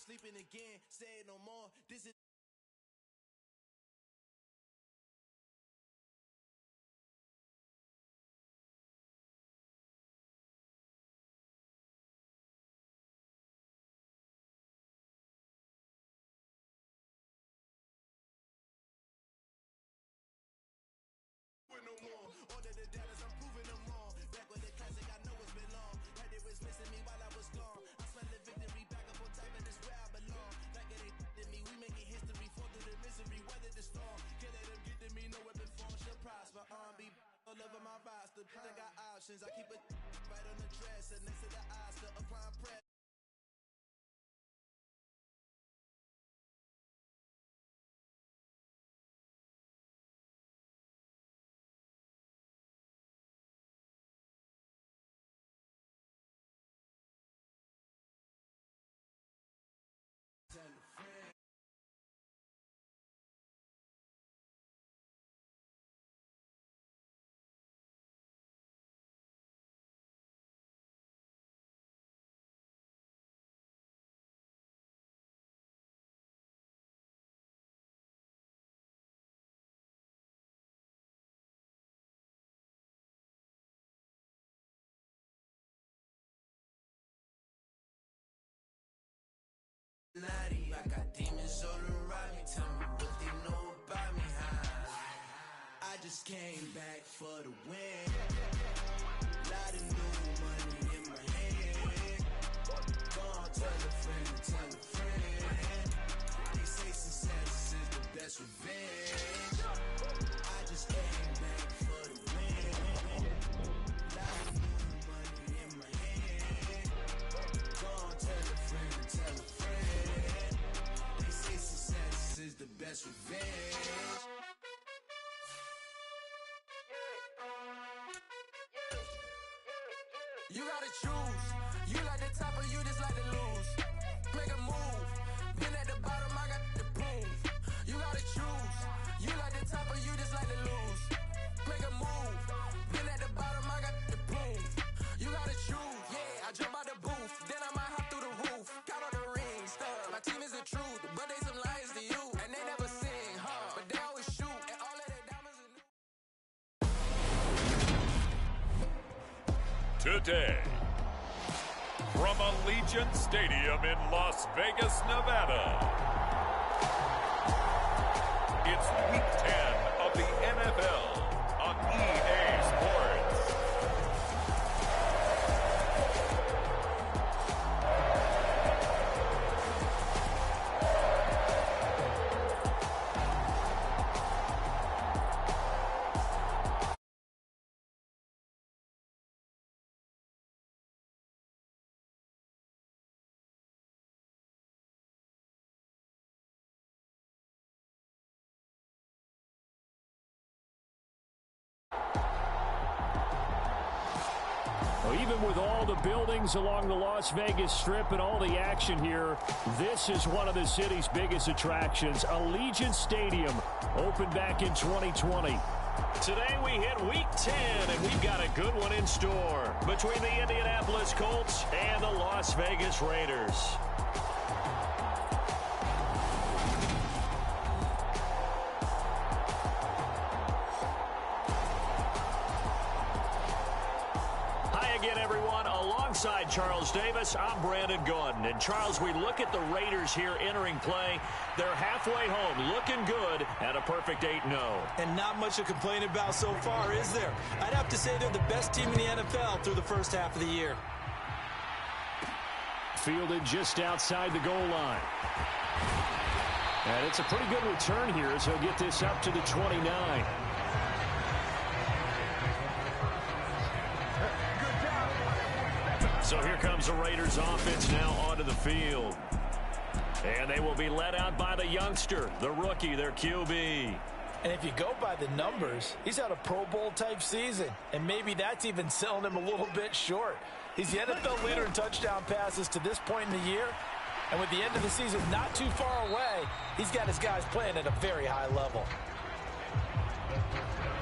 sleeping again, say no more. This is no more. Order the doubters, I'm proving them wrong. Back with the classic, I know it's been long. Heard it was missing me while I was gone. I smell the victory back up on top, and it's where I belong. Like it ain't to me, we making history. Fall through the misery, weather the storm. Can't let them get to me, no weapon form shall prosper. Be all over my roster, I got options. I keep it right on the dresser, next to the Oscar, applying pressure. I got demons all around me, tell me what they know about me. I just came back for the win. Lot of new money in my hand. Gonna tell a friend, tell a friend. They say success is the best revenge. I just came back for the win. Lot of new money in my hand. Gonna tell a friend, tell a friend. They say success is the best revenge. You gotta choose. You like the top or you just like to lose. Make a move. Been at the bottom, I got the proof. You gotta choose. You like the top or you just like to lose. Make a move. Been at the bottom, I got the proof. You gotta choose. Yeah, I jump out the booth. Then I might hop through the roof. Count on the rings. My team is the truth, but they some liars to you. And they never sing, huh? But they always shoot. And all of their diamonds are new. Today, from Allegiant Stadium in Las Vegas, Nevada, it's Week 10 of the NFL on EA Sports. Even with all the buildings along the Las Vegas Strip and all the action here, this is one of the city's biggest attractions. Allegiant Stadium opened back in 2020. Today we hit Week 10, and we've got a good one in store between the Indianapolis Colts and the Las Vegas Raiders. Alongside Charles Davis, I'm Brandon Gordon. And Charles, we look at the Raiders here entering play. They're halfway home, looking good, at a perfect 8-0. And not much to complain about so far, is there? I'd have to say they're the best team in the NFL through the first half of the year. Fielded just outside the goal line. And it's a pretty good return here as he'll get this up to the 29. So here comes the Raiders offense now onto the field. And they will be led out by the youngster, the rookie, their QB. And if you go by the numbers, he's had a Pro Bowl type season. And maybe that's even selling him a little bit short. He's the NFL leader in touchdown passes to this point in the year. And with the end of the season not too far away, he's got his guys playing at a very high level.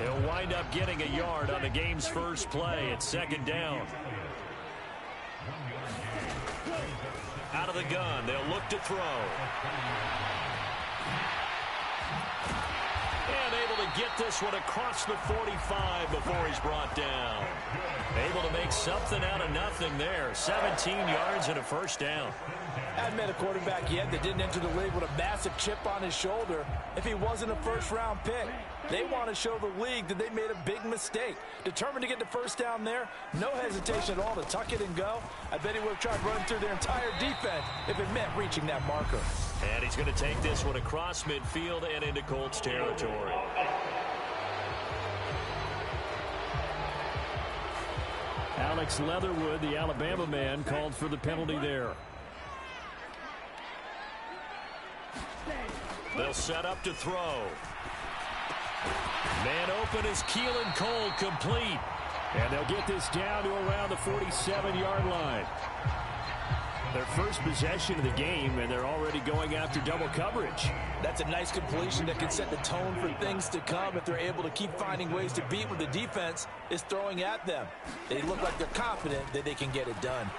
He'll wind up getting a yard on the game's first play at second down. Out of of the gun. They'll look to throw. And able to get this one across the 45 before he's brought down. Able to make something out of nothing there. 17 yards and a first down. Hadn't met a quarterback yet that didn't enter the league with a massive chip on his shoulder if he wasn't a first-round pick. They want to show the league that they made a big mistake. Determined to get the first down there, no hesitation at all to tuck it and go. I bet he would have tried running through their entire defense if it meant reaching that marker. And he's going to take this one across midfield and into Colts territory. Alex Leatherwood, the Alabama man, called for the penalty there. They'll set up to throw. Man open is Keelan Cole, complete. And they'll get this down to around the 47-yard line. Their first possession of the game, and they're already going after double coverage. That's a nice completion that can set the tone for things to come if they're able to keep finding ways to beat what the defense is throwing at them. They look like they're confident that they can get it done.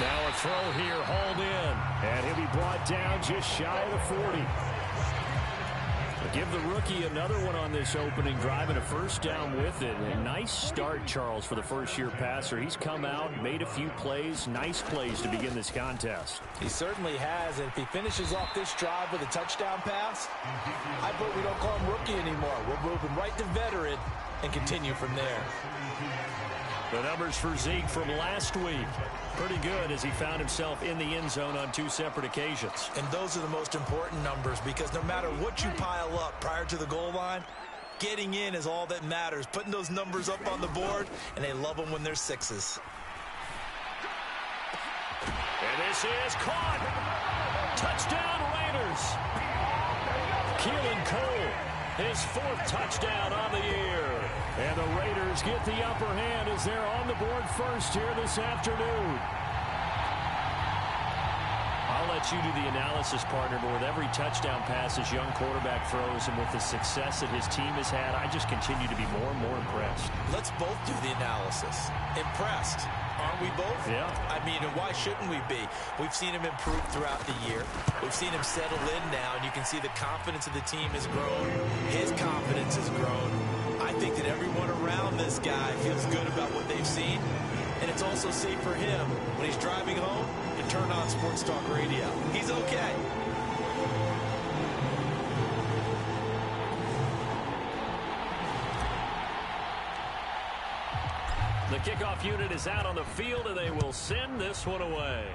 Now a throw here, hauled in, and he'll be brought down just shy of the 40. Give the rookie another one on this opening drive and a first down with it. A nice start, Charles, for the first-year passer. He's come out, made a few plays, nice plays to begin this contest. He certainly has, and if he finishes off this drive with a touchdown pass, I vote we don't call him rookie anymore. We'll move him right to veteran and continue from there. The numbers for Zeke from last week, pretty good as he found himself in the end zone on 2 separate occasions. And those are the most important numbers because no matter what you pile up prior to the goal line, getting in is all that matters. Putting those numbers up on the board, and they love them when they're 6s. And this is caught. Touchdown Raiders. Keelan Cole, his 4th touchdown on the year. And the Raiders get the upper hand as they're on the board first here this afternoon. I'll let you do the analysis, partner, but with every touchdown pass his young quarterback throws and with the success that his team has had, I just continue to be more and more impressed. Let's both do the analysis. Impressed. Aren't we both? Yeah. I mean, why shouldn't we be? We've seen him improve throughout the year. We've seen him settle in now, and you can see the confidence of the team has grown. His confidence has grown. I think that everyone around this guy feels good about what they've seen, and it's also safe for him when he's driving home to turn on Sports Talk Radio. He's okay. The kickoff unit is out on the field, and they will send this one away.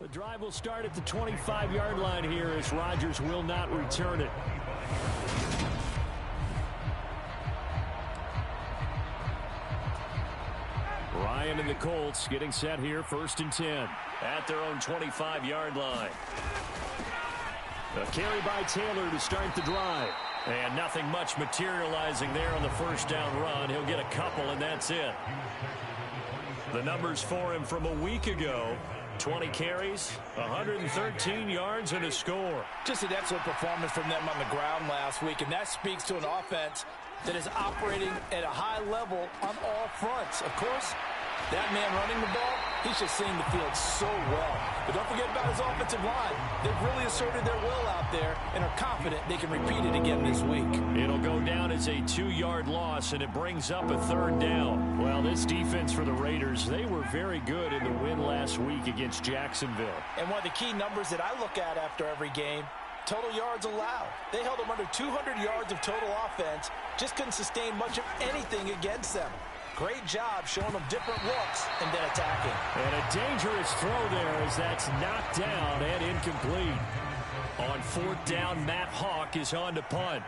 The drive will start at the 25-yard line here as Rodgers will not return it. Ryan and the Colts getting set here, 1st and 10 at their own 25-yard line. A carry by Taylor to start the drive. And nothing much materializing there on the first down run. He'll get a couple, and that's it. The numbers for him from a week ago: 20 carries, 113 yards, and a score. Just an excellent performance from them on the ground last week, and that speaks to an offense that is operating at a high level on all fronts. Of course, that man running the ball, he's just seeing the field so well. But don't forget about his offensive line. They've really asserted their will out there and are confident they can repeat it again this week. It'll go down as a 2-yard loss, and it brings up a 3rd down. Well, this defense for the Raiders, they were very good in the win last week against Jacksonville. And one of the key numbers that I look at after every game, total yards allowed. They held them under 200 yards of total offense, just couldn't sustain much of anything against them. Great job showing them different looks and then attacking. And a dangerous throw there as that's knocked down and incomplete. On 4th down, Matt Hawk is on to punt.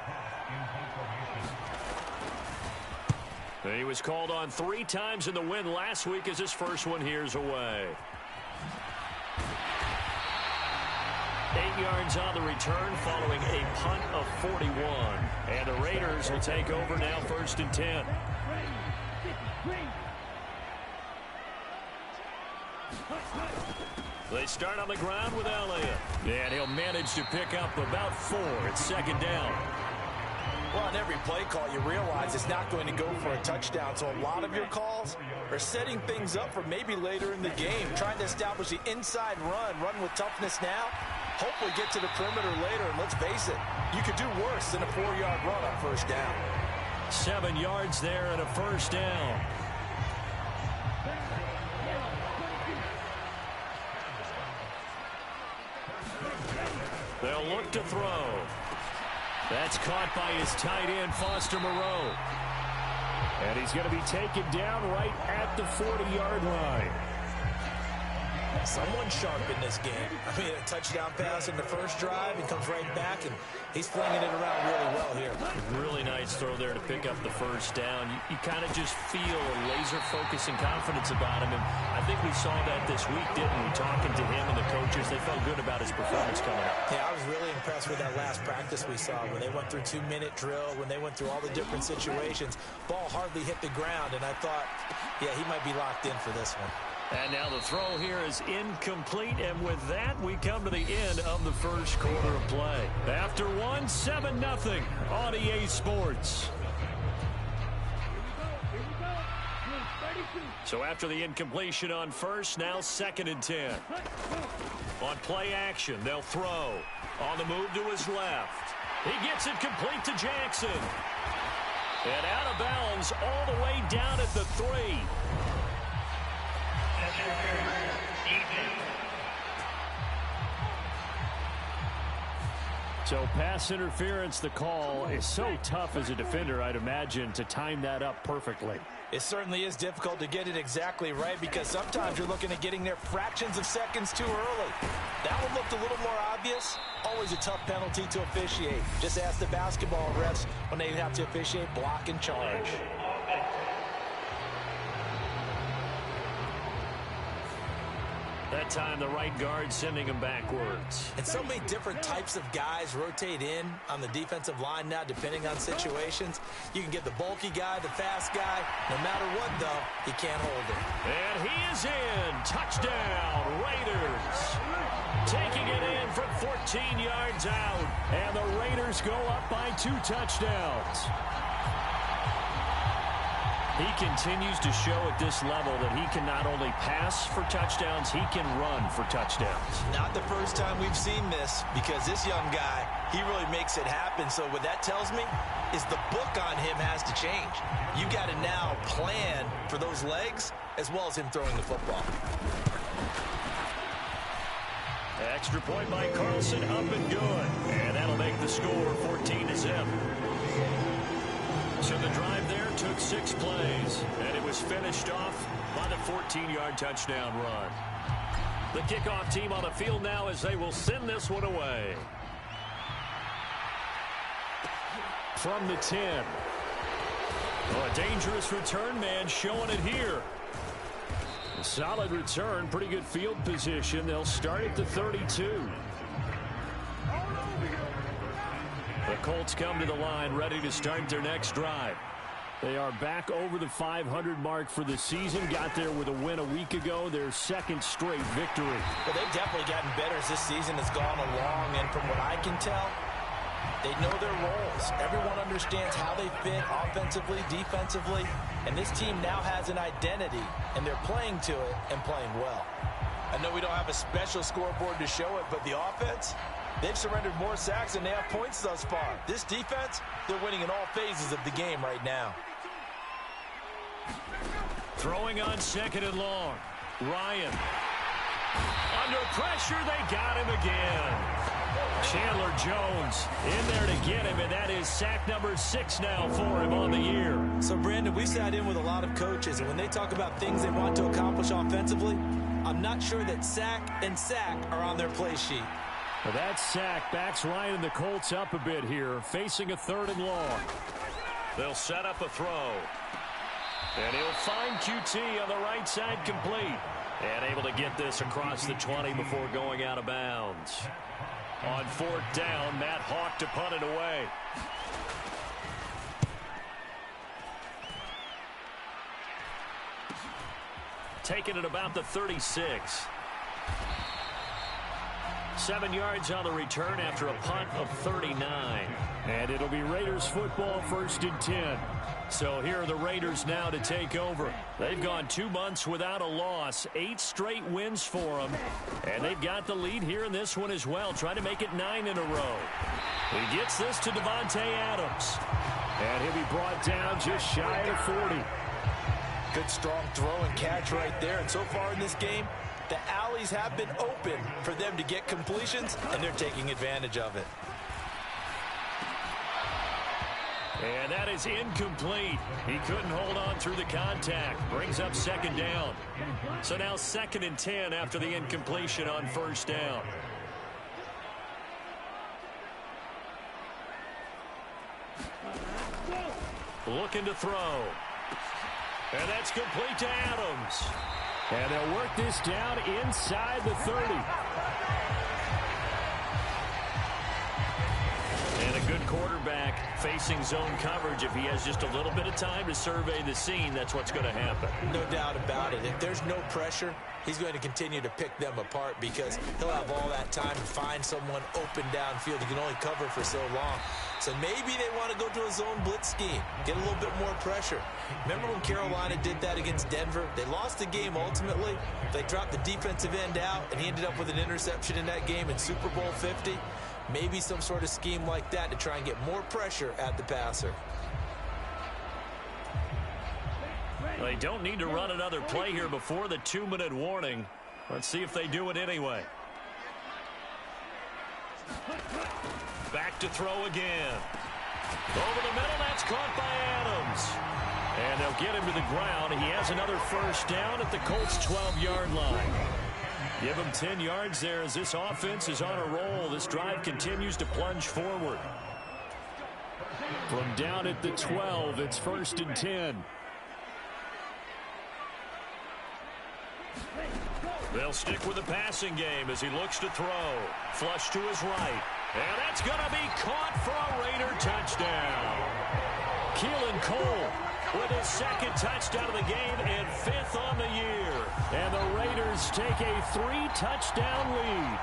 He was called on 3 times in the win last week as his first one here's away. 8 yards on the return following a punt of 41. And the Raiders will take over now, 1st and 10. They start on the ground with Elliott. And he'll manage to pick up about 4 at 2nd down. Well, on every play call, you realize it's not going to go for a touchdown. So a lot of your calls are setting things up for maybe later in the game, trying to establish the inside run with toughness now. Hopefully get to the perimeter later, and let's face it, you could do worse than a 4-yard run on 1st down. 7 yards there and a 1st down. They'll look to throw. That's caught by his tight end, Foster Moreau. And he's going to be taken down right at the 40-yard line. Someone sharp in this game. I mean, a touchdown pass in the first drive and comes right back, and he's flinging it around really well here. Really nice throw there to pick up the 1st down. You kind of just feel a laser focus and confidence about him, and I think we saw that this week, didn't we? Talking to him and the coaches, they felt good about his performance coming up. Yeah, I was really impressed with that last practice we saw when they went through 2-minute drill, when they went through all the different situations. Ball hardly hit the ground, and I thought, yeah, he might be locked in for this one. And now the throw here is incomplete, and with that, we come to the end of the first quarter of play. After 1, 7-0 on EA Sports. So after the incompletion on first, now 2nd and 10. On play action, they'll throw. On the move to his left. He gets it complete to Jackson. And out of bounds all the way down at the 3. So pass interference, the call is so tough as a defender, I'd imagine, to time that up perfectly. It certainly is difficult to get it exactly right because sometimes you're looking at getting there fractions of seconds too early. That one looked a little more obvious. Always a tough penalty to officiate. Just ask the basketball refs when they have to officiate block and charge. That time, the right guard sending him backwards. And so many different types of guys rotate in on the defensive line now, depending on situations. You can get the bulky guy, the fast guy. No matter what, though, he can't hold it. And he is in. Touchdown, Raiders. Taking it in from 14 yards out. And the Raiders go up by 2 touchdowns. He continues to show at this level that he can not only pass for touchdowns, he can run for touchdowns. Not the first time we've seen this, because this young guy, he really makes it happen. So what that tells me is the book on him has to change. You got to now plan for those legs as well as him throwing the football. Extra point by Carlson, up and good. And that'll make the score 14-0. So the drive there took 6 plays, and it was finished off by the 14-yard touchdown run. The kickoff team on the field now as they will send this one away. From the 10. Oh, a dangerous return man showing it here. A solid return, pretty good field position. They'll start at the 32. The Colts come to the line ready to start their next drive. They are back over the 500 mark for the season. Got there with a win a week ago, their second straight victory. Well, they've definitely gotten better as this season has gone along, and from what I can tell, they know their roles. Everyone understands how they fit offensively, defensively, and this team now has an identity, and they're playing to it and playing well. I know we don't have a special scoreboard to show it, but the offense, they've surrendered more sacks than they have points thus far. This defense, they're winning in all phases of the game right now. Throwing on second and long. Ryan. Under pressure, they got him again. Chandler Jones in there to get him, and that is sack number 6 now for him on the year. So, Brandon, we sat in with a lot of coaches, and when they talk about things they want to accomplish offensively, I'm not sure that sack and sack are on their play sheet. Well, that sack backs Ryan and the Colts up a bit here, facing a 3rd and long. They'll set up a throw. And he'll find QT on the right side, complete. And able to get this across the 20 before going out of bounds. On 4th down, Matt Hawk to punt it away. Taking it about the 36. 7 yards on the return after a punt of 39. And it'll be Raiders football, 1st and 10. So here are the Raiders now to take over. They've gone 2 months without a loss, 8 straight wins for them. And they've got the lead here in this one as well, trying to make it 9 in a row. He gets this to Devontae Adams. And he'll be brought down just shy of 40. Good strong throw and catch right there. And so far in this game, the alleys have been open for them to get completions, and they're taking advantage of it. And that is incomplete. He couldn't hold on through the contact. Brings up 2nd down. So now 2nd and 10 after the incompletion on 1st down. Looking to throw. And that's complete to Adams. And they'll work this down inside the 30. And a good quarterback facing zone coverage. If he has just a little bit of time to survey the scene, that's what's going to happen. No doubt about it. If there's no pressure, he's going to continue to pick them apart because he'll have all that time to find someone open downfield. He can only cover for so long. So maybe they want to go to a zone blitz scheme, get a little bit more pressure. Remember when Carolina did that against Denver? They lost the game ultimately. They dropped the defensive end out, and he ended up with an interception in that game in Super Bowl 50. Maybe some sort of scheme like that to try and get more pressure at the passer. They don't need to run another play here before the 2-minute warning. Let's see if they do it anyway. Back to throw again. Over the middle, that's caught by Adams. And they'll get him to the ground. He has another 1st down at the Colts' 12-yard line. Give him 10 yards there as this offense is on a roll. This drive continues to plunge forward. From down at the 12, it's 1st and 10. They'll stick with the passing game as he looks to throw. Flush to his right. And that's going to be caught for a Raider touchdown. Keelan Cole with his 2nd touchdown of the game and 5th on the year. And the Raiders take a 3-touchdown lead.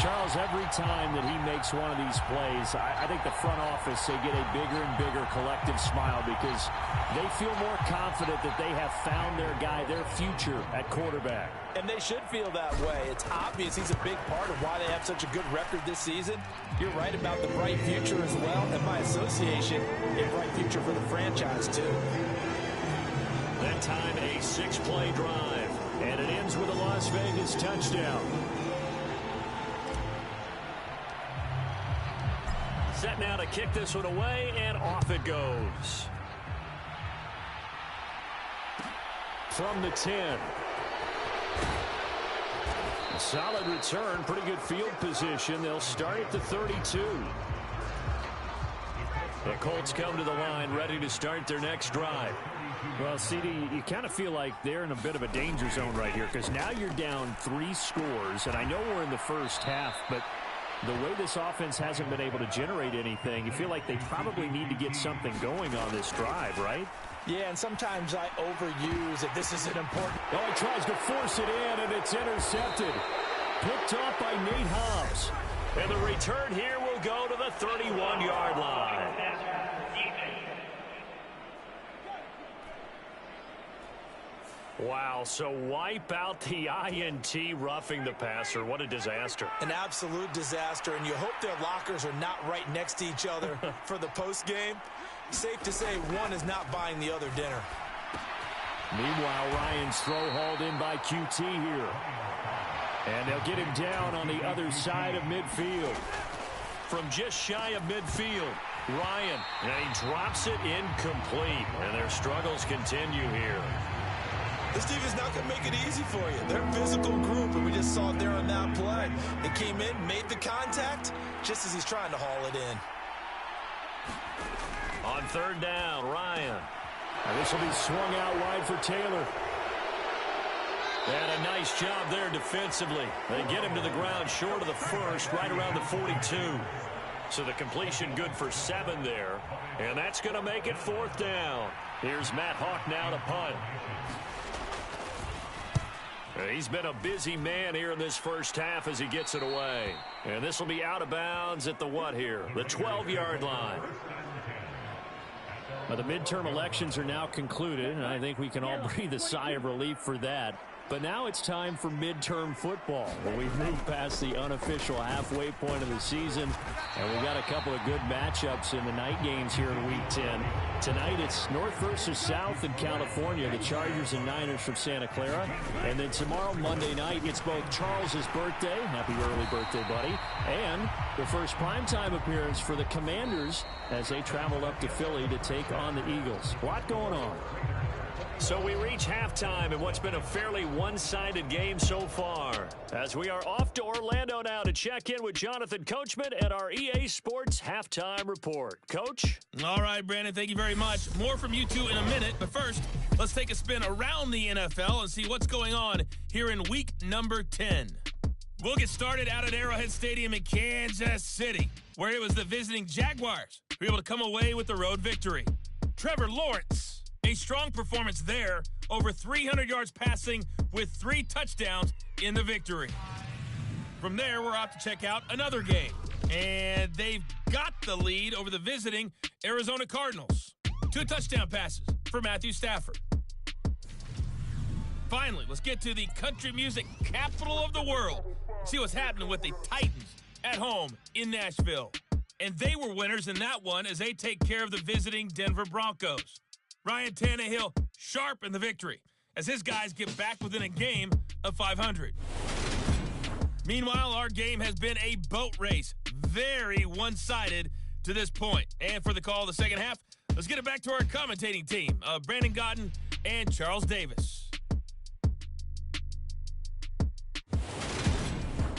Charles, every time that he makes one of these plays, I think the front office, they get a bigger and bigger collective smile because they feel more confident that they have found their guy, their future at quarterback. And they should feel that way. It's obvious he's a big part of why they have such a good record this season. You're right about the bright future as well, and by association, a bright future for the franchise too. That time a 6-play drive, and it ends with a Las Vegas touchdown. Set now to kick this one away, and off it goes. From the 10. A solid return, pretty good field position. They'll start at the 32. The Colts come to the line, ready to start their next drive. Well, CD, you kind of feel like they're in a bit of a danger zone right here because now you're down 3 scores, and I know we're in the first half, but the way this offense hasn't been able to generate anything, you feel like they probably need to get something going on this drive, right? Yeah, and sometimes I overuse it. This isn't important. Oh, he tries to force it in, and it's intercepted. Picked off by Nate Hobbs. And the return here will go to the 31-yard line. Wow, so wipe out the INT, roughing the passer. What a disaster. An absolute disaster, and you hope their lockers are not right next to each other for the postgame. Safe to say one is not buying the other dinner. Meanwhile, Ryan's throw hauled in by QT here. And they'll get him down on the other side of midfield. From just shy of midfield, Ryan, and he drops it incomplete. And their struggles continue here. This team is not going to make it easy for you. They're a physical group, and we just saw it there on that play. They came in, made the contact, just as he's trying to haul it in. On third down, Ryan. And this will be swung out wide for Taylor. And a nice job there defensively. They get him to the ground short of the first, right around the 42. So the completion good for 7 there. And that's going to make it 4th down. Here's Matt Hawk now to punt. He's been a busy man here in this first half as he gets it away. And this will be out of bounds at the what here? The 12-yard line. Well, the midterm elections are now concluded, and I think we can all breathe a sigh of relief for that. But now it's time for midterm football. Well, we've moved past the unofficial halfway point of the season, and we've got a couple of good matchups in the night games here in Week 10. Tonight it's North versus South in California, the Chargers and Niners from Santa Clara. And then tomorrow, Monday night, it's both Charles's birthday, happy early birthday, buddy, and the first primetime appearance for the Commanders as they travel up to Philly to take on the Eagles. A lot going on. So we reach halftime in what's been a fairly one-sided game so far. As we are off to Orlando now to check in with Jonathan Coachman at our EA Sports Halftime Report. Coach? All right, Brandon, thank you very much. More from you two in a minute, but first, let's take a spin around the NFL and see what's going on here in week number 10. We'll get started out at Arrowhead Stadium in Kansas City, where it was the visiting Jaguars who were able to come away with the road victory. Trevor Lawrence, a strong performance there, over 300 yards passing with 3 touchdowns in the victory. From there, we're off to check out another game, and they've got the lead over the visiting Arizona Cardinals. 2 touchdown passes for Matthew Stafford. Finally, let's get to the country music capital of the world. See what's happening with the Titans at home in Nashville. And they were winners in that one as they take care of the visiting Denver Broncos. Ryan Tannehill sharp in the victory as his guys get back within a game of 500. Meanwhile, our game has been a boat race. Very one-sided to this point. And for the call of the second half, let's get it back to our commentating team of Brandon Godden and Charles Davis.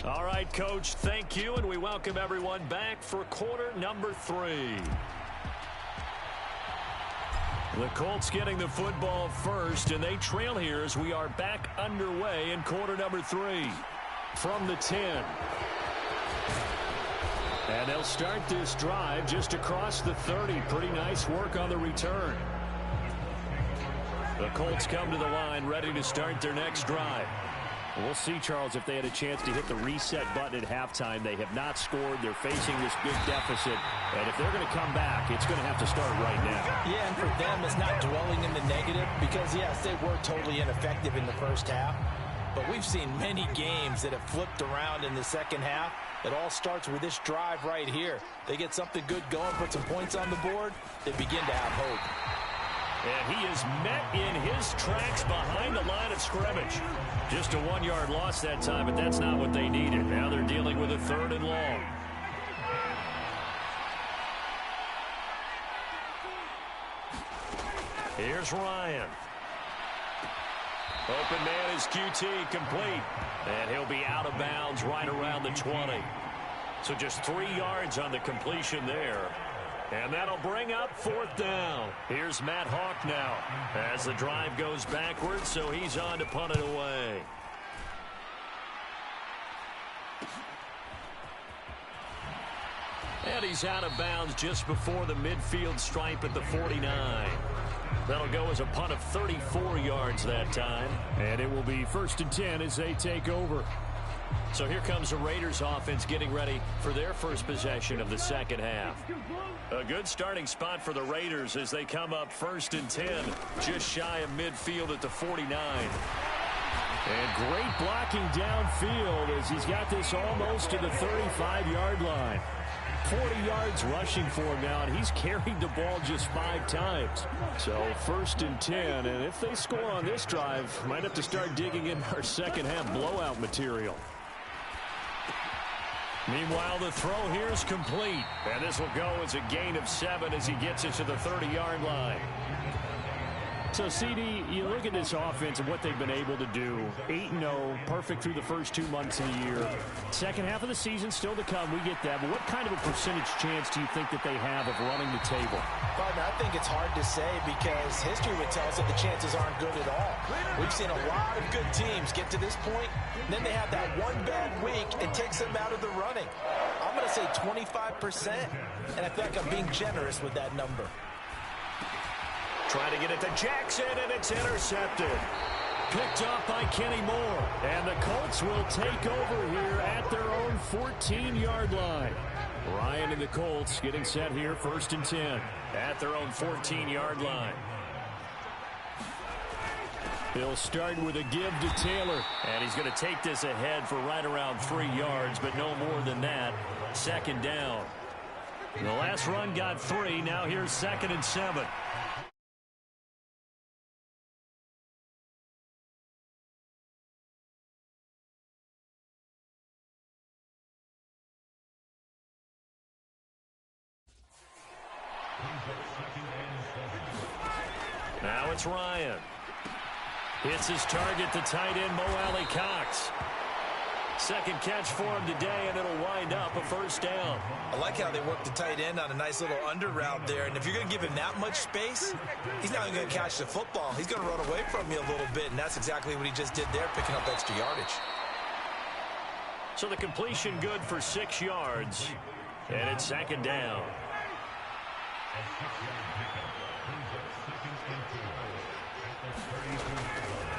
All right, Coach, thank you, and we welcome everyone back for quarter number 3. The Colts getting the football first, and they trail here as we are back underway in quarter number 3 from the 10. And they'll start this drive just across the 30. Pretty nice work on the return. The Colts come to the line ready to start their next drive. We'll see, Charles, if they had a chance to hit the reset button at halftime. They have not scored. They're facing this big deficit. And if they're going to come back, it's going to have to start right now. Yeah, and for them, it's not dwelling in the negative because, yes, they were totally ineffective in the first half. But we've seen many games that have flipped around in the second half. It all starts with this drive right here. They get something good going, put some points on the board, they begin to have hope. And he is met in his tracks behind the line of scrimmage. Just a 1-yard loss that time, but that's not what they needed. Now they're dealing with a 3rd and long. Here's Ryan. Open man is QT, complete. And he'll be out of bounds right around the 20. So just 3 yards on the completion there. And that'll bring up 4th down. Here's Matt Hawk now as the drive goes backwards, so he's on to punt it away. And he's out of bounds just before the midfield stripe at the 49. That'll go as a punt of 34 yards that time. And it will be 1st and 10 as they take over. So here comes the Raiders offense getting ready for their first possession of the second half. A good starting spot for the Raiders as they come up 1st and 10, just shy of midfield at the 49. And great blocking downfield as he's got this almost to the 35-yard line. 40 yards rushing for him now, and he's carried the ball just 5 times. So 1st and 10, and if they score on this drive, might have to start digging in our second half blowout material. Meanwhile, the throw here is complete, and this will go as a gain of 7 as he gets it to the 30-yard line. So, CD, you look at this offense and what they've been able to do. 8-0, perfect through the first 2 months of the year. Second half of the season still to come, we get that. But what kind of a percentage chance do you think that they have of running the table? But I think it's hard to say because history would tell us that the chances aren't good at all. We've seen a lot of good teams get to this point, and then they have that one bad week and takes them out of the running. I'm going to say 25%, and I feel like I'm being generous with that number. Trying to get it to Jackson, and it's intercepted. Picked up by Kenny Moore. And the Colts will take over here at their own 14-yard line. Ryan and the Colts getting set here, 1st and 10 at their own 14-yard line. He'll start with a give to Taylor. And he's going to take this ahead for right around 3 yards, but no more than that. 2nd down. The last run got 3. Now here's 2nd and 7. Now it's Ryan. Hits his target, the tight end, Mo Alley Cox. Second catch for him today, and it'll wind up a 1st down. I like how they work the tight end on a nice little under route there. And if you're going to give him that much space, he's not even going to catch the football. He's going to run away from you a little bit, and that's exactly what he just did there, picking up extra yardage. So the completion good for 6 yards, and it's 2nd down.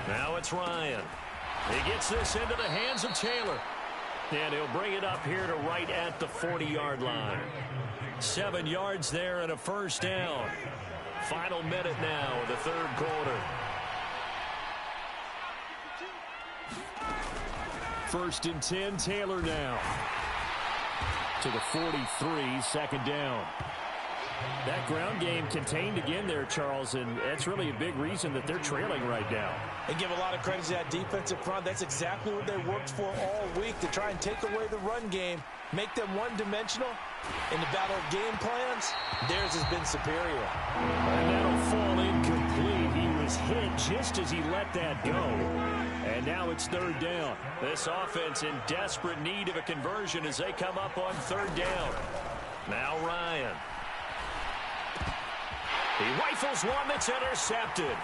Now it's Ryan. He gets this into the hands of Taylor. And he'll bring it up here to right at the 40-yard line. 7 yards there and a 1st down. Final minute now of the 3rd quarter. 1st and 10, Taylor now. To the 43, 2nd down. That ground game contained again there, Charles, and that's really a big reason that they're trailing right now. And give a lot of credit to that defensive front. That's exactly what they worked for all week, to try and take away the run game, make them one-dimensional. In the battle of game plans, theirs has been superior. And that'll fall incomplete. He was hit just as he let that go. And now it's 3rd down. This offense in desperate need of a conversion as they come up on 3rd down. Now Ryan. He rifles one that's intercepted.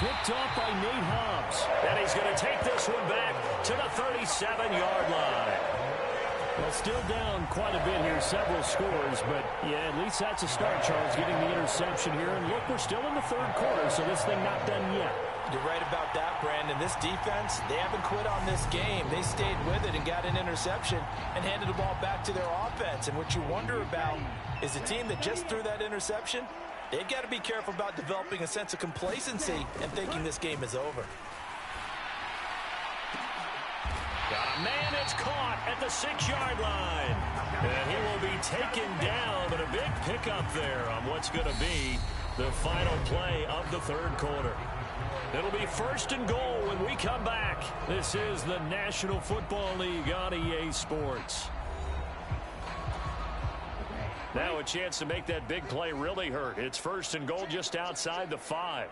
Picked off by Nate Hobbs. And he's going to take this one back to the 37-yard line. Well, still down quite a bit here, several scores, but yeah, at least that's a start, Charles, getting the interception here. And look, we're still in the 3rd quarter, so this thing not done yet. You're right about that, Brandon. This defense, they haven't quit on this game. They stayed with it and got an interception and handed the ball back to their offense. And what you wonder about is the team that just threw that interception, they've got to be careful about developing a sense of complacency and thinking this game is over. Got a man that's caught at the 6-yard line. And he will be taken down, but a big pickup there on what's going to be the final play of the 3rd quarter. It'll be 1st and goal when we come back. This is the National Football League on EA Sports. Now a chance to make that big play really hurt. It's 1st and goal just outside the 5.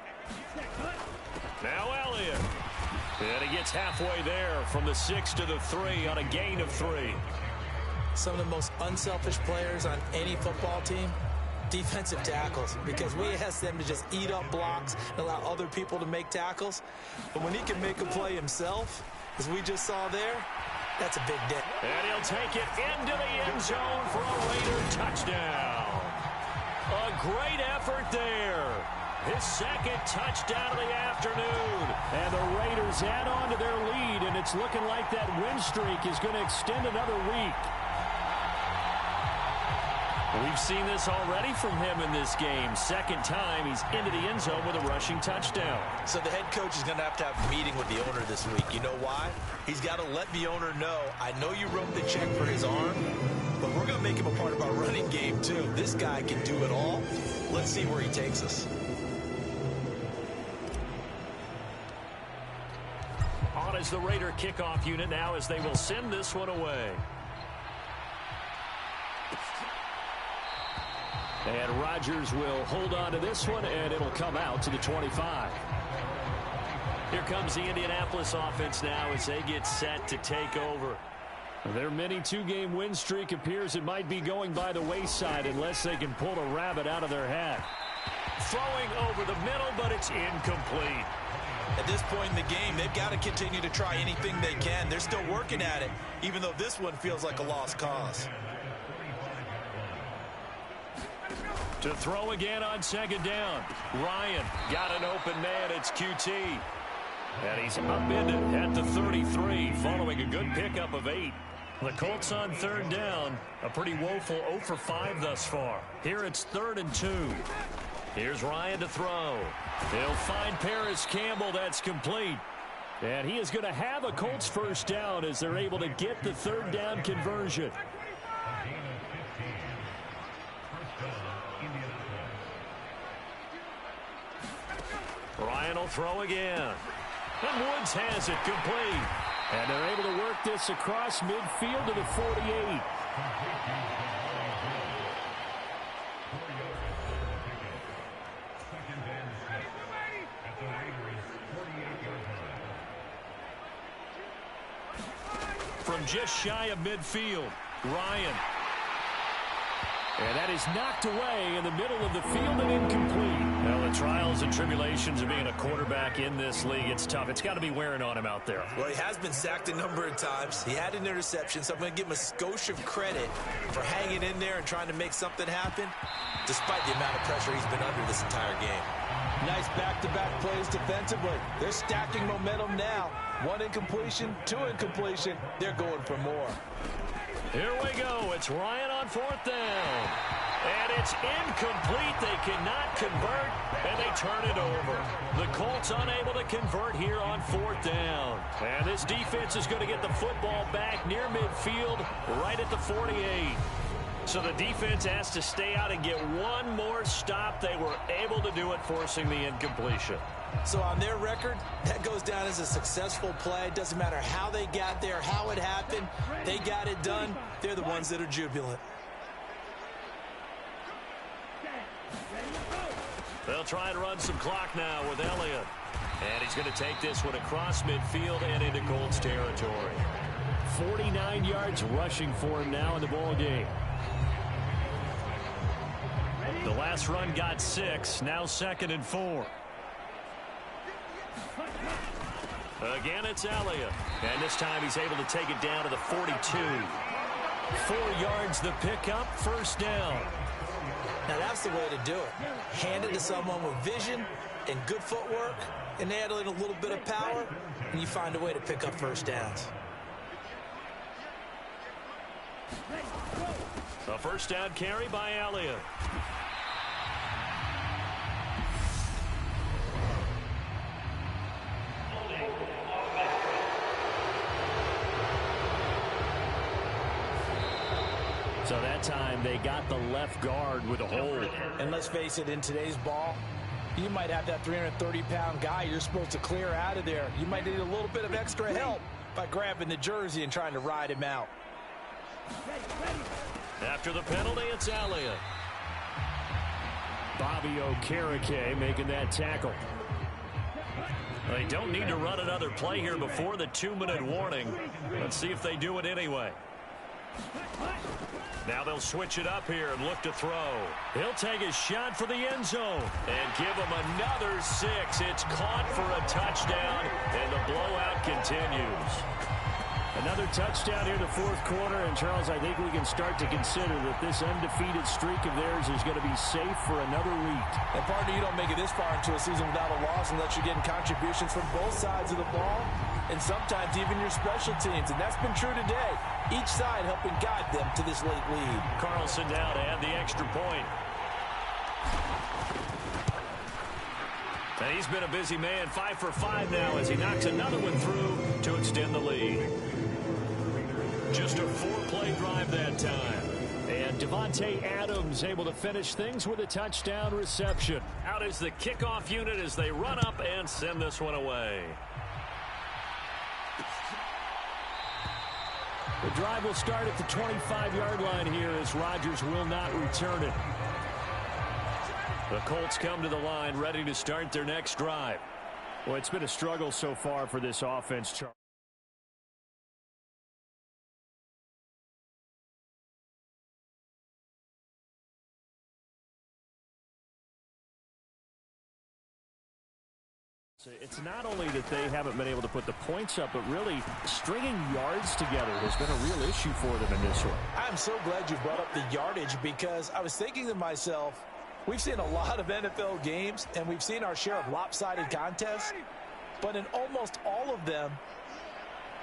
Now Elliott. And he gets halfway there from the 6 to the 3 on a gain of 3. Some of the most unselfish players on any football team, defensive tackles, because we ask them to just eat up blocks and allow other people to make tackles. But when he can make a play himself, as we just saw there, that's a big day. And he'll take it into the end zone for a Raider touchdown. A great effort there. His second touchdown of the afternoon. And the Raiders add on to their lead, and it's looking like that win streak is going to extend another week. We've seen this already from him in this game. Second time he's into the end zone with a rushing touchdown. So the head coach is going to have a meeting with the owner this week. You know why? He's got to let the owner know, I know you wrote the check for his arm, but we're going to make him a part of our running game too. This guy can do it all. Let's see where he takes us. On is the Raider kickoff unit now as they will send this one away. And Rodgers will hold on to this one, and it'll come out to the 25. Here comes the Indianapolis offense now as they get set to take over. Their mini two-game win streak appears it might be going by the wayside unless they can pull a rabbit out of their hat. Throwing over the middle, but it's incomplete. At this point in the game, they've got to continue to try anything they can. They're still working at it, even though this one feels like a lost cause. To throw again on second down. Ryan got an open man. It's QT. And he's upended at the 33 following a good pickup of 8. The Colts on third down. A pretty woeful 0 for 5 thus far. Here it's 3rd and 2. Here's Ryan to throw. He'll find Paris Campbell. That's complete. And he is going to have a Colts first down as they're able to get the third down conversion. Ryan will throw again. And Woods has it complete. And they're able to work this across midfield to the 48. From just shy of midfield, Ryan. And that is knocked away in the middle of the field and incomplete. Well, the trials and tribulations of being a quarterback in this league, it's tough. It's got to be wearing on him out there. Well, he has been sacked a number of times. He had an interception, so I'm going to give him a skosh of credit for hanging in there and trying to make something happen, despite the amount of pressure he's been under this entire game. Nice back-to-back plays defensively. They're stacking momentum now. 1 incompletion, 2 incompletion. They're going for more. Here we go. It's Ryan on 4th down. And it's incomplete. They cannot convert, and they turn it over. The Colts unable to convert here on 4th down. And this defense is going to get the football back near midfield, right at the 48. So the defense has to stay out and get one more stop. They were able to do it, forcing the incompletion. So on their record, that goes down as a successful play. It doesn't matter how they got there, how it happened. They got it done. They're the ones that are jubilant. They'll try and run some clock now with Elliott. And he's going to take this one across midfield and into Colts territory. 49 yards rushing for him now in the ball game. The last run got 6. Now 2nd and 4. Again, it's Elliott. And this time he's able to take it down to the 42. 4 yards the pickup, first down. Now that's the way to do it. Hand it to someone with vision and good footwork, and add in a little bit of power, and you find a way to pick up first downs. A first down carry by Elliott. So that time they got the left guard with a hold. And let's face it, in today's ball, you might have that 330-pound guy you're supposed to clear out of there. You might need a little bit of extra help by grabbing the jersey and trying to ride him out. After the penalty, it's Elliott. Bobby Okereke making that tackle. They don't need to run another play here before the 2-minute warning. Let's see if they do it anyway. Now they'll switch it up here and look to throw. He'll take a shot for the end zone and give him another 6. It's caught for a touchdown, and the blowout continues. Another touchdown here in the fourth quarter, and Charles, I think we can start to consider that this undefeated streak of theirs is going to be safe for another week. And partner, you don't make it this far into a season without a loss unless you're getting contributions from both sides of the ball, and sometimes even your special teams, and that's been true today. Each side helping guide them to this late lead. Carlson now to add the extra point. And he's been a busy man, 5 for 5 now as he knocks another one through to extend the lead. Just a 4-play drive that time. And Devontae Adams able to finish things with a touchdown reception. Out is the kickoff unit as they run up and send this one away. The drive will start at the 25-yard line here as Rodgers will not return it. The Colts come to the line ready to start their next drive. Well, it's been a struggle so far for this offense, Charles. It's not only that they haven't been able to put the points up, but really stringing yards together has been a real issue for them in this one. I'm so glad you brought up the yardage because I was thinking to myself, we've seen a lot of NFL games and we've seen our share of lopsided contests, but in almost all of them,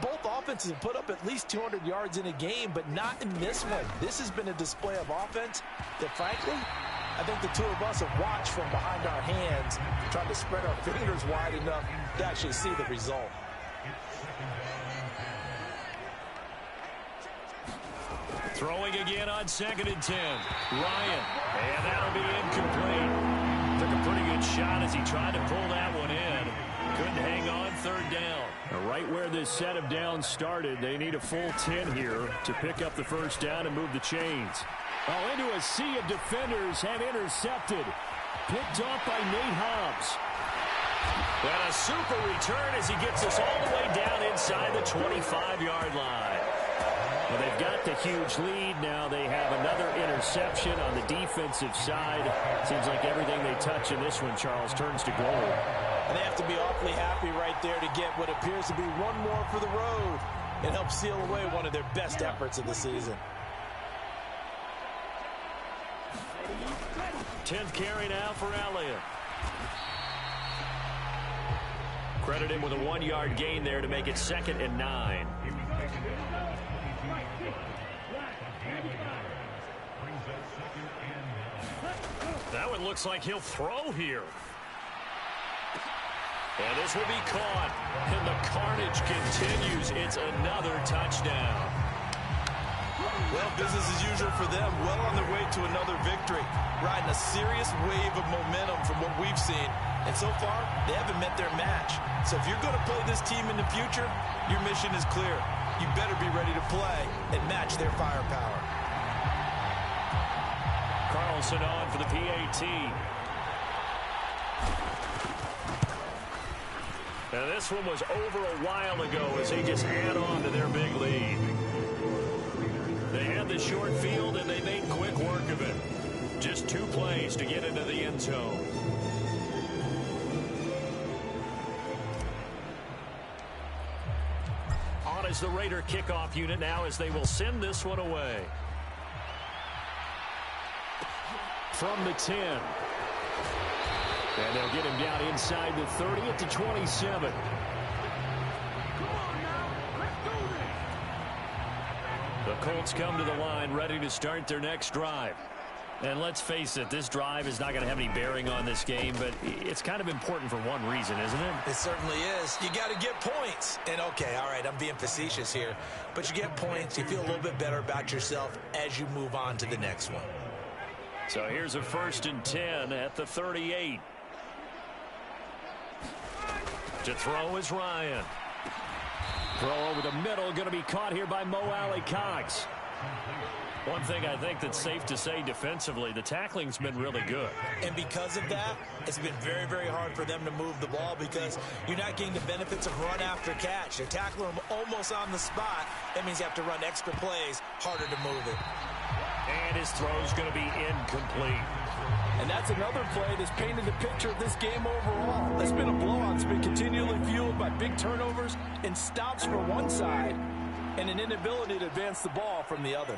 both offenses have put up at least 200 yards in a game, but not in this one. This has been a display of offense that, frankly, I think the two of us have watched from behind our hands, trying to spread our fingers wide enough to actually see the result. Throwing again on 2nd and 10. Ryan, and that'll be incomplete. Took a pretty good shot as he tried to pull that one in. Couldn't hang on 3rd down. Right where this set of downs started, they need a full 10 here to pick up the first down and move the chains. Oh, into a sea of defenders and intercepted. Picked off by Nate Hobbs. And a super return as he gets us all the way down inside the 25-yard line. Well, they've got the huge lead. Now they have another interception on the defensive side. Seems like everything they touch in this one, Charles, turns to gold. And they have to be awfully happy right there to get what appears to be one more for the road and help seal away one of their best efforts of the season. 10th carry now for Elliott. Credit him with a 1-yard gain there to make it 2nd and 9. That one looks like he'll throw here. And this will be caught. And the carnage continues. It's another touchdown. Well, business as usual for them. Well on their way to another victory. Riding a serious wave of momentum from what we've seen. And so far, they haven't met their match. So if you're going to play this team in the future, your mission is clear. You better be ready to play and match their firepower. Carlson on for the PAT. And this one was over a while ago as they just add on to their big lead. They had the short field and they made quick work of it. Just 2 plays to get into the end zone. On is the Raider kickoff unit now as they will send this one away. From the 10. And they'll get him down inside the 30 at the 27. The Colts come to the line ready to start their next drive. And let's face it, this drive is not going to have any bearing on this game, but it's kind of important for one reason, isn't it? It certainly is. You got to get points. And okay, all right, I'm being facetious here. But you get points, you feel a little bit better about yourself as you move on to the next one. So here's a 1st and 10 at the 38. To throw is Ryan. Throw over the middle, going to be caught here by Mo Alley Cox. One thing I think that's safe to say defensively, the tackling's been really good. And because of that, it's been very, very hard for them to move the ball because you're not getting the benefits of run after catch. They're tackling them almost on the spot. That means you have to run extra plays, harder to move it. And his throw's going to be incomplete. And that's another play that's painted the picture of this game overall. It's been a blowout. It's been continually fueled by big turnovers and stops for one side and an inability to advance the ball from the other.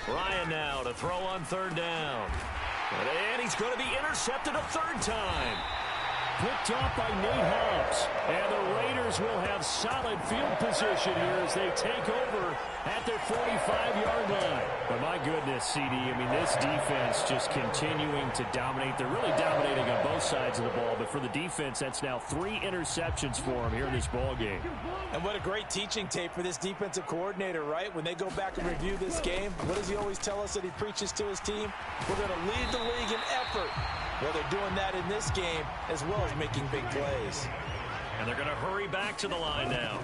Ryan now to throw on third down. And he's going to be intercepted a third time. Picked off by Nate Hobbs. And the Raiders will have solid field position here as they take over at their 45-yard line. But my goodness, CD, I mean, this defense just continuing to dominate. They're really dominating on both sides of the ball. But for the defense, that's now 3 interceptions for them here in this ball game. And what a great teaching tape for this defensive coordinator, right? When they go back and review this game, what does he always tell us that he preaches to his team? We're going to lead the league in effort. Well, they're doing that in this game as well as making big plays. And they're going to hurry back to the line now.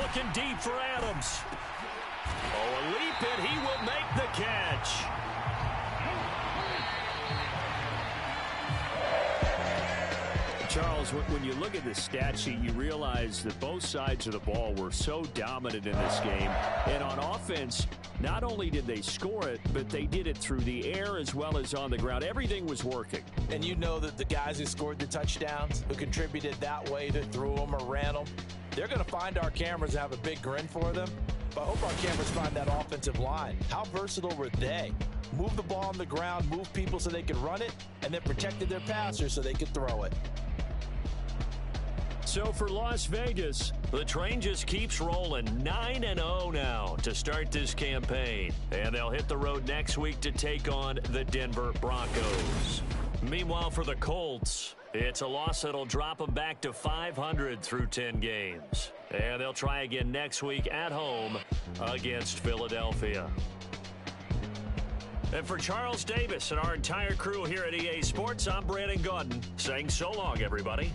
Looking deep for Adams. Oh, a leap, and he will make the catch. Charles, when you look at the stat sheet, you realize that both sides of the ball were so dominant in this game. And on offense, not only did they score it, but they did it through the air as well as on the ground. Everything was working. And you know that the guys who scored the touchdowns, who contributed that way, to threw them or ran them, they're going to find our cameras and have a big grin for them. But I hope our cameras find that offensive line. How versatile were they? Move the ball on the ground, move people so they could run it, and then protected their passers so they could throw it. So for Las Vegas, the train just keeps rolling 9-0 now to start this campaign. And they'll hit the road next week to take on the Denver Broncos. Meanwhile, for the Colts, it's a loss that'll drop them back to 500 through 10 games. And they'll try again next week at home against Philadelphia. And for Charles Davis and our entire crew here at EA Sports, I'm Brandon Gaudin saying so long, everybody.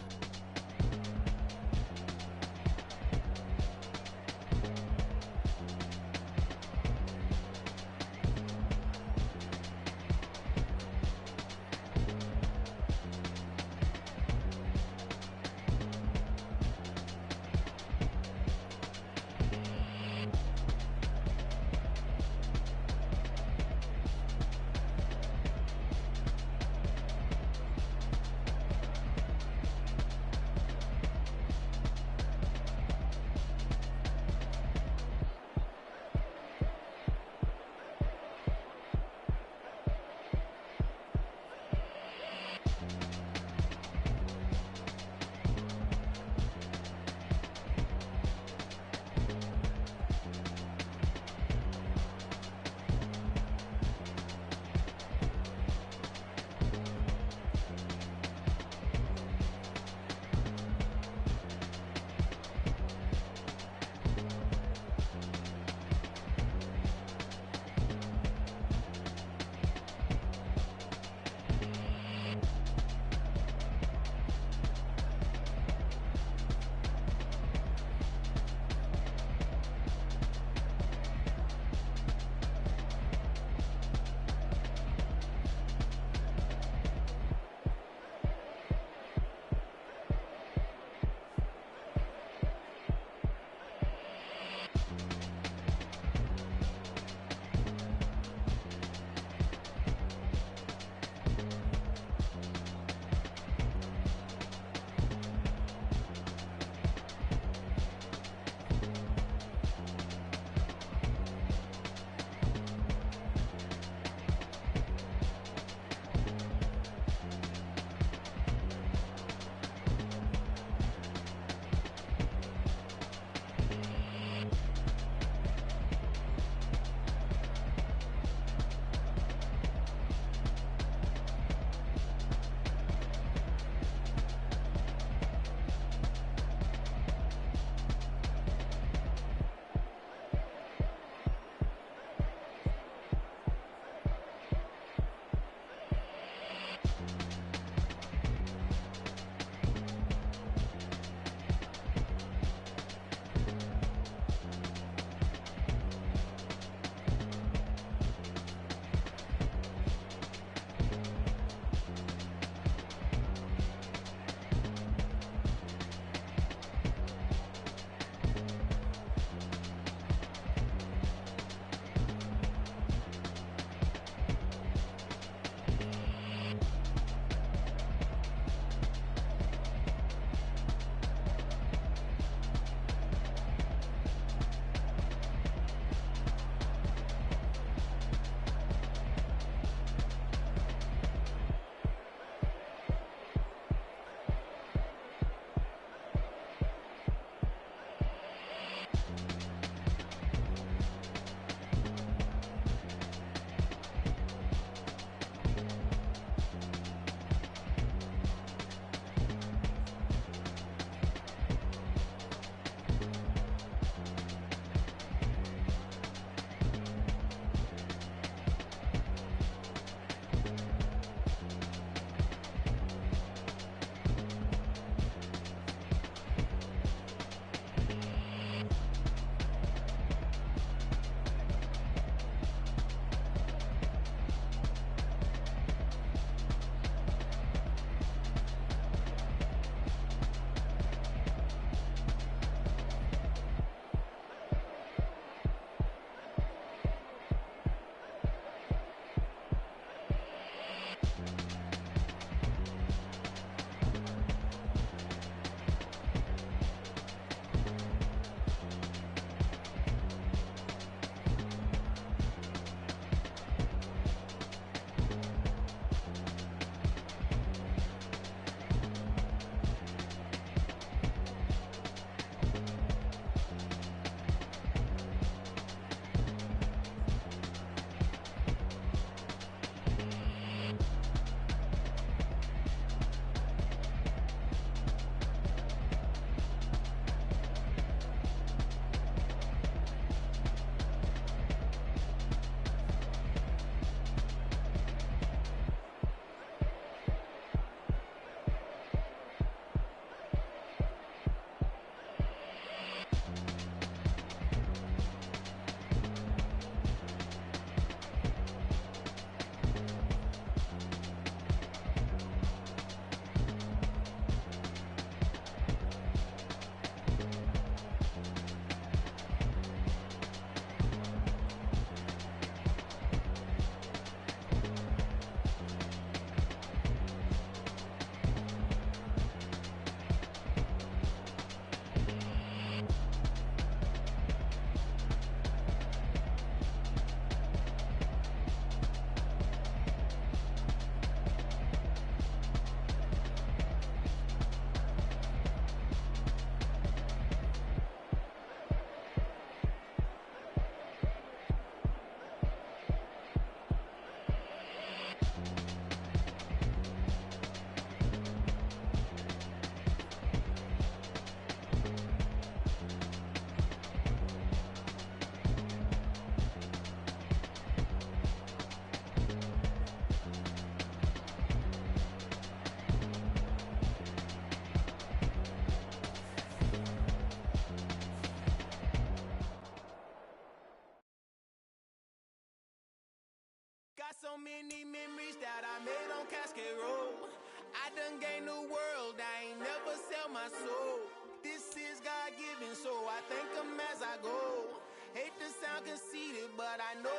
so many memories that I made on Cascade Road. I done gained the world, I ain't never sell my soul. This is God-given, so I thank him as I go. Hate to sound conceited, but I know.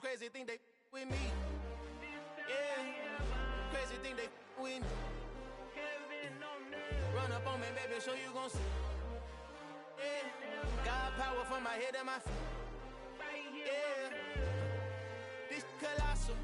Crazy thing they with me. Yeah, crazy thing they with me. Run up on me, baby, show you gon' see. Yeah, God power from my head and my feet. Yeah, this colossal.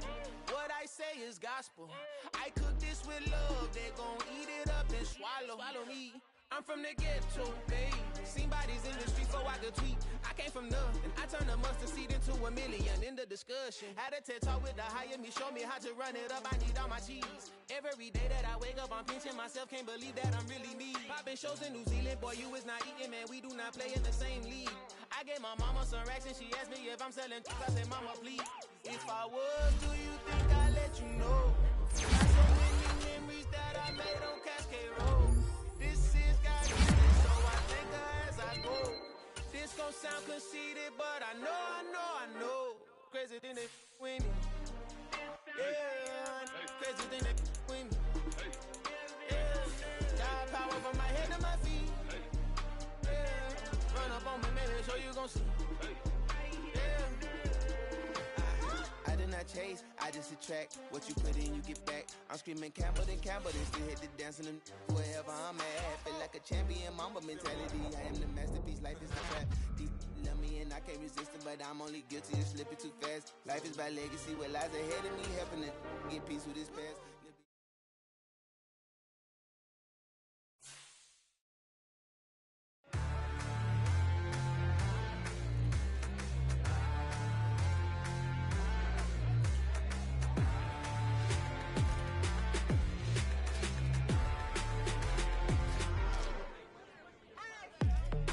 What I say is gospel. I cook this with love, they gon' eat it up and swallow me. I'm from the ghetto, babe. Seen bodies in the streets so I could tweet. I came from nothing. I turned a mustard seed into $1 million in the discussion. Had a TED talk with the higher me, show me how to run it up. I need all my cheese. Every day that I wake up, I'm pinching myself. Can't believe that I'm really me. Popping shows in New Zealand, boy, you is not eating, man. We do not play in the same league. I gave my mama some racks and she asked me if I'm selling. I said, mama, please. If I was, do you think I'd let you know? Got so many memories that I made on Cascade Road. This is God-given, so I thank her as I go. This gon' sound conceited, but I know. Crazy thing they with me. Yeah, crazy thing they with me. Yeah, God power from my head to my feet. Yeah, run up on me, maybe show you gon' see. Yeah. I did not chase, I just attract. What you put in, you get back. I'm screaming Campbell, then still hit the dancing and wherever I'm at. Feel like a champion, mamba mentality. I am the masterpiece, life is a trap. These love me and I can't resist it, but I'm only guilty of slipping too fast. Life is by legacy, what lies ahead of me, helping to get peace with this past.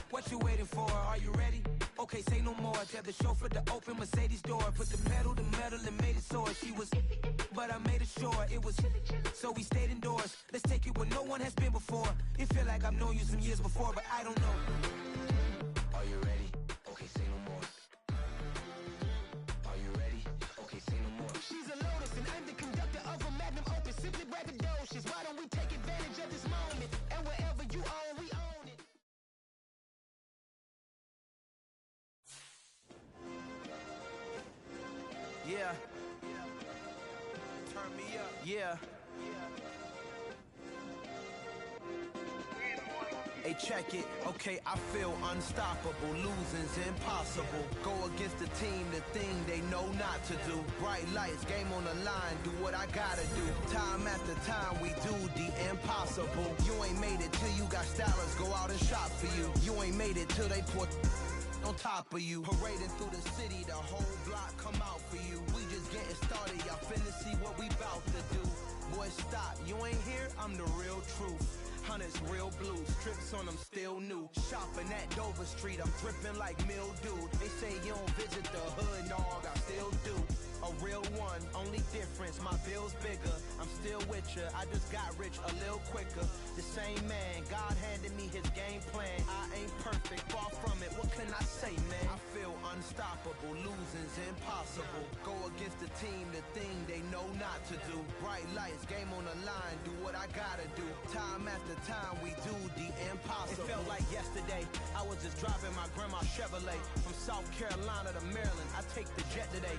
What you waiting for? Are you ready? Okay, say no more. Tell the chauffeur to open Mercedes door. Put the pedal to metal and made it soar. She was, but I made it sure it was. So we stayed indoors. Let's take it where no one has been before. It feel like I've known you some years before, but I don't know. Are you ready? Okay, say no more. Are you ready? Okay, say no more. She's a Lotus and I'm the conductor of a magnum opus. Simply braggadocious. Why don't we take advantage of this moment? And wherever you own, we own it. Yeah. Turn me up. Yeah. Hey, check it. Okay, I feel unstoppable. Losing's impossible. Go against the team, the thing they know not to do. Bright lights, game on the line, do what I gotta do. Time after time, we do the impossible. You ain't made it till you got stylers go out and shop for you. You ain't made it till they put on top of you. Parading through the city, the whole block come out for you. We just getting started, y'all finna see what we bout to do. Boy, stop, you ain't here, I'm the real truth. Hunters, real blue, strips on them still new. Shopping at Dover Street, I'm dripping like mildew. They say you don't visit the hood, dog, I still do. A real one, only difference, my bill's bigger. I'm still with ya, I just got rich a little quicker. The same man, God handed me his game plan. I ain't perfect, far from it, what can I say, man? I feel unstoppable, losing's impossible. Go against the team, the thing they know not to do. Bright lights, game on the line, do what I gotta do. Time after time, we do the impossible. It felt like yesterday, I was just driving my grandma's Chevrolet. From South Carolina to Maryland, I take the jet today.